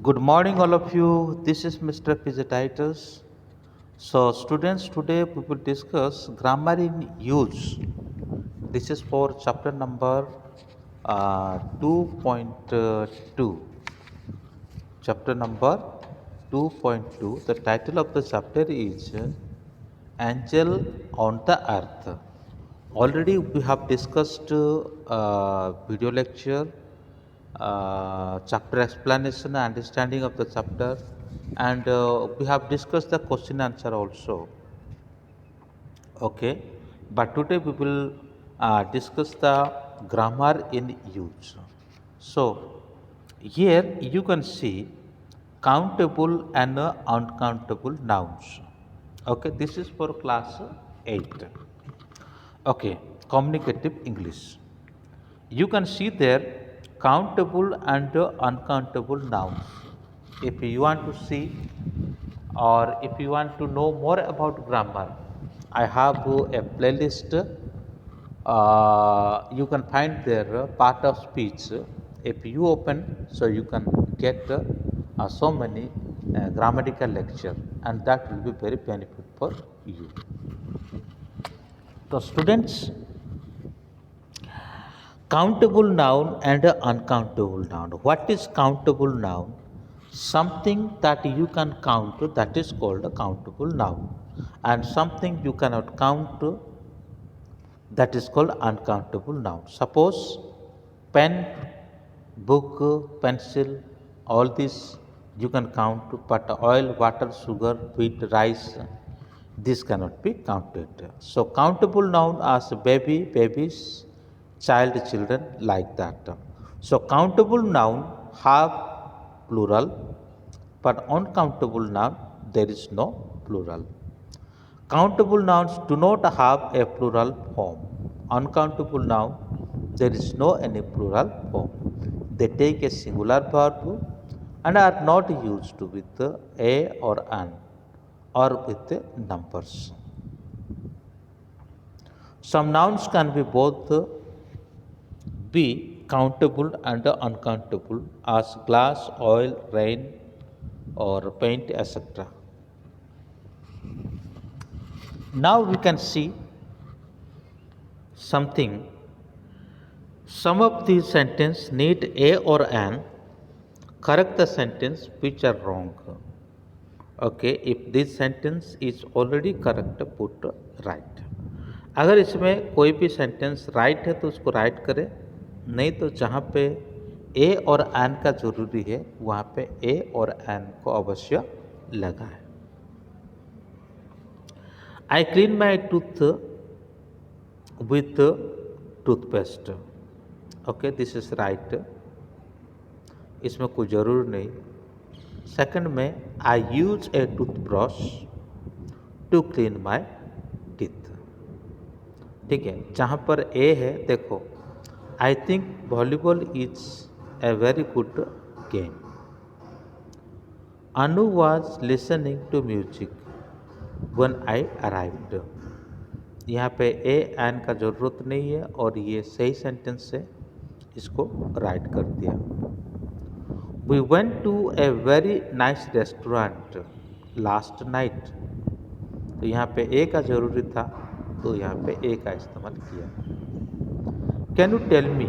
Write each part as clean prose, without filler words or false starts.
Good morning, all of you. This is Mr. Physiatitis. So, students, today we will discuss grammar in use. This is for chapter number 2.2. Chapter number 2.2. The title of the chapter is Angel on the Earth. Already we have discussed video lecture, chapter explanation, understanding of the chapter, and we have discussed the question answer also. Okay, but today we will discuss the grammar in use. So, here you can see countable and uncountable nouns. Okay, this is for class 8. Okay, communicative English. You can see there countable and uncountable nouns. If you want to see or if you want to know more about grammar, I have a playlist. You can find there part of speech. If you open, so you can get so many grammatical lecture, and that will be very benefit for you. So, students, countable noun and uncountable noun. What is countable noun? Something that you can count, that is called a countable noun, and something you cannot count, that is called uncountable noun. Suppose pen, book, pencil, all this you can count, but oil, water, sugar, wheat, rice, this cannot be counted. So countable noun as baby, babies, child, children, like that. So countable noun have plural, but uncountable noun there is no plural. Countable nouns do not have a plural form. Uncountable noun, there is no any plural form. They take a singular verb and are not used with a or an or with the numbers. Some nouns can be both be countable and uncountable as glass, oil, rain, or paint, etc. Now we can see something. Some of these sentences need a or an. Correct the sentence which are wrong. Okay, if this sentence is already correct, put right. अगर इसमें कोई भी sentence right है तो उसको right करें, नहीं तो जहाँ पे ए और एन का जरूरी है वहाँ पे ए और एन को अवश्य लगाएं. I clean my tooth with toothpaste. Okay, this is right. इसमें कोई ज़रूर नहीं. सेकंड में I use a toothbrush to clean my teeth. ठीक है, जहाँ पर ए है देखो, I think volleyball is a very good game. Anu was listening to music when I arrived. यहाँ पे ए एन का ज़रूरत नहीं है और ये सही सेंटेंस है, इसको राइट कर दिया. We went to a very nice restaurant last night. तो यहाँ पे ए का ज़रूरी था तो यहाँ पे ए का इस्तेमाल किया. Can you tell me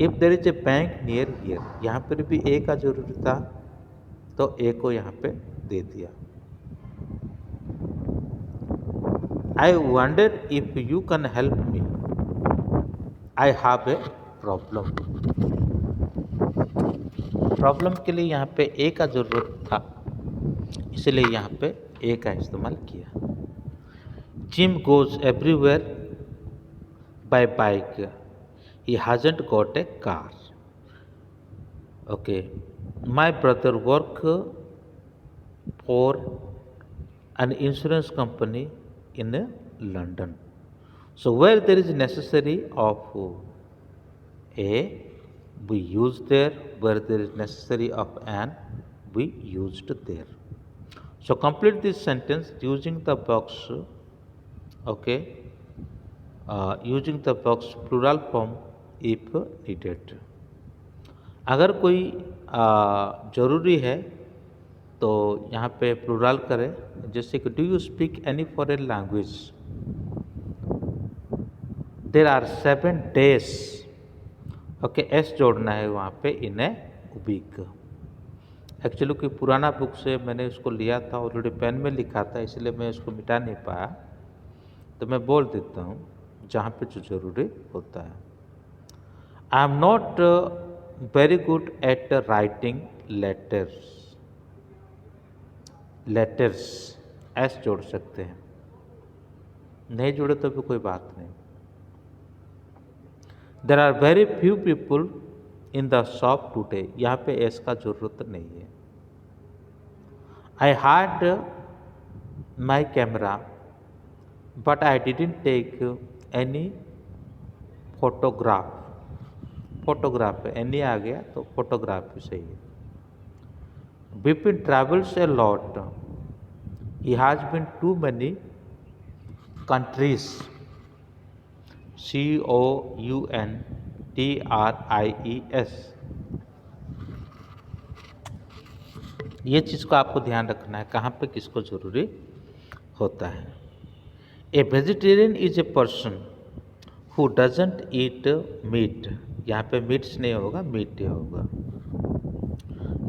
if there is a bank near here. यहाँ पर भी ए का ज़रूरी था तो ए को यहाँ पे दे दिया. I wonder if you can help me, I have a problem. Problem के लिए यहाँ पे ए का ज़रूरत था, इसलिए यहाँ पे ए का इस्तेमाल किया. Jim goes everywhere by bike, he hasn't got a car. Okay, my brother work for an insurance company in London. So where there is necessary of a, we use there. Where there is necessary of an, we used there. So complete this sentence using the box. Okay, using the box plural form if needed. अगर कोई ज़रूरी है तो यहाँ पे plural करें, जैसे कि do you speak any foreign language, there are 7 days, okay S जोड़ना है वहाँ पे इन ए वीक। एक्चुअली कोई पुराना बुक से मैंने उसको लिया था, ऑलरेडी पेन में लिखा था, इसलिए मैं उसको मिटा नहीं पाया, तो मैं बोल देता हूँ जहाँ पे जो ज़रूरी होता है। I am not very good at writing letters, letters S जोड़ सकते हैं, नहीं जोड़े तो भी कोई बात नहीं। There are very few people in the shop today, यहाँ पे एस का जरूरत नहीं है। I had my camera but I didn't take any photograph, photograph है एनी आ गया तो फोटोग्राफ भी सही है। Vipin travels a lot, he has been to many countries, COUNTRIES, ये चीज़ को आपको ध्यान रखना है कहाँ पे किसको ज़रूरी होता है। A vegetarian is a person who doesn't eat meat, यहाँ पे मीट्स नहीं होगा, मीट ही होगा।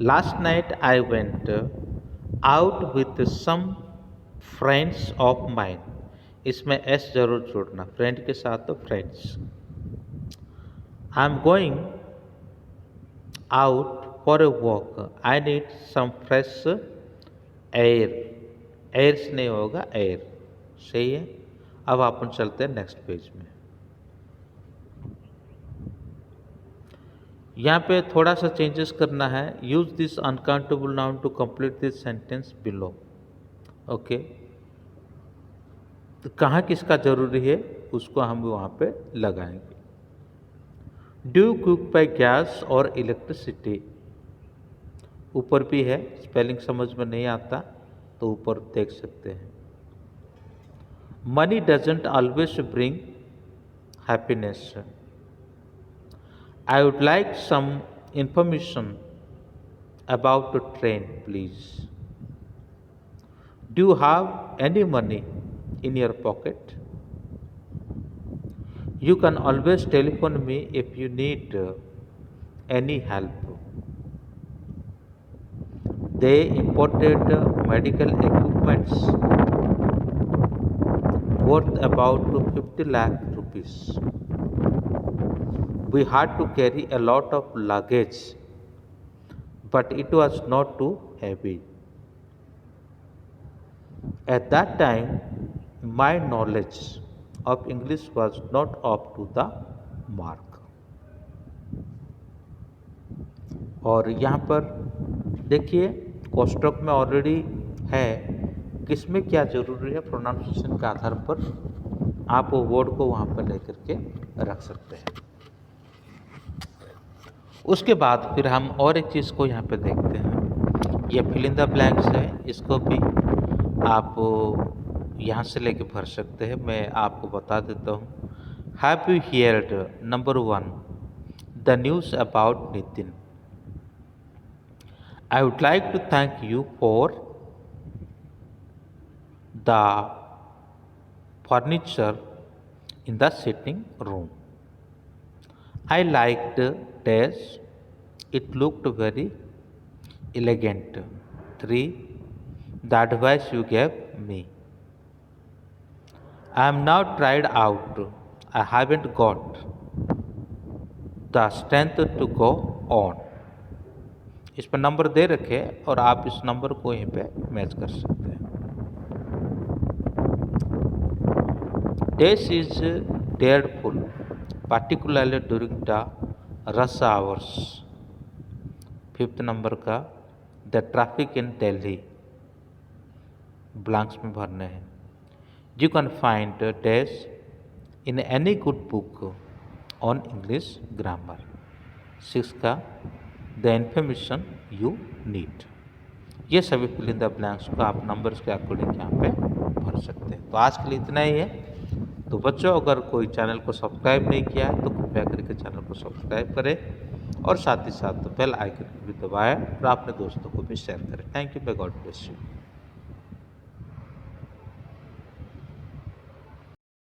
Last night I went out with some friends of mine, इसमें एस जरूर जोड़ना, फ्रेंड के साथ तो friends. I am going out for a walk, I need some fresh air, airs नहीं होगा एयर, सही है। अब अपन चलते हैं नेक्स्ट पेज में। यहाँ पे थोड़ा सा चेंजेस करना है। Use this uncountable noun to complete this sentence below, okay. तो कहाँ किसका जरूरी है उसको हम वहाँ पे लगाएंगे। Do you cook by gas और इलेक्ट्रिसिटी, ऊपर भी है, स्पेलिंग समझ में नहीं आता तो ऊपर देख सकते हैं। Money doesn't always bring happiness, I would like some information about the train, please. Do you have any money in your pocket? You can always telephone me if you need any help. They imported medical equipments worth about 50 lakh rupees. We had to carry a lot of luggage, but it was not too heavy. At that time, my knowledge of English was not up to the mark. और यहाँ पर देखिए कोष्टक में already है, किसमें क्या जरूरी है, प्रोनाउंसिएशन के आधार पर आप वो वर्ड को वहाँ पर लेकर के रख सकते हैं। उसके बाद फिर हम और एक चीज़ को यहाँ पे देखते हैं, ये फिल इन द ब्लैंक्स है, इसको भी आप यहाँ से लेके भर सकते हैं। मैं आपको बता देता हूँ। Have you heard, number 1, the news about Nitin. I would like to thank you for the furniture in the sitting room. I liked dash, it looked very elegant. 3, the advice you gave me. I am now tried out. I haven't got the strength to go on. इस पर number दे रखे और आप इस number को यहीं पे match कर सकते हैं। Dash is dreadful, particularly during the rush hours। 5th number का the traffic in Delhi, blanks में भरने हैं। You can find dash in any good book on English grammar. 6 का द इन्फॉर्मेशन यू नीड। ये सभी फिल इन द ब्लैंक्स को आप numbers के अकॉर्डिंग यहाँ पे भर सकते हैं। तो आज के लिए इतना ही है। तो बच्चों, अगर कोई चैनल को सब्सक्राइब नहीं किया है तो कृपया करके चैनल को सब्सक्राइब करें और साथ ही साथ बेल आइकन भी दबाएं और अपने दोस्तों को भी शेयर करें। Thank you, may God bless you.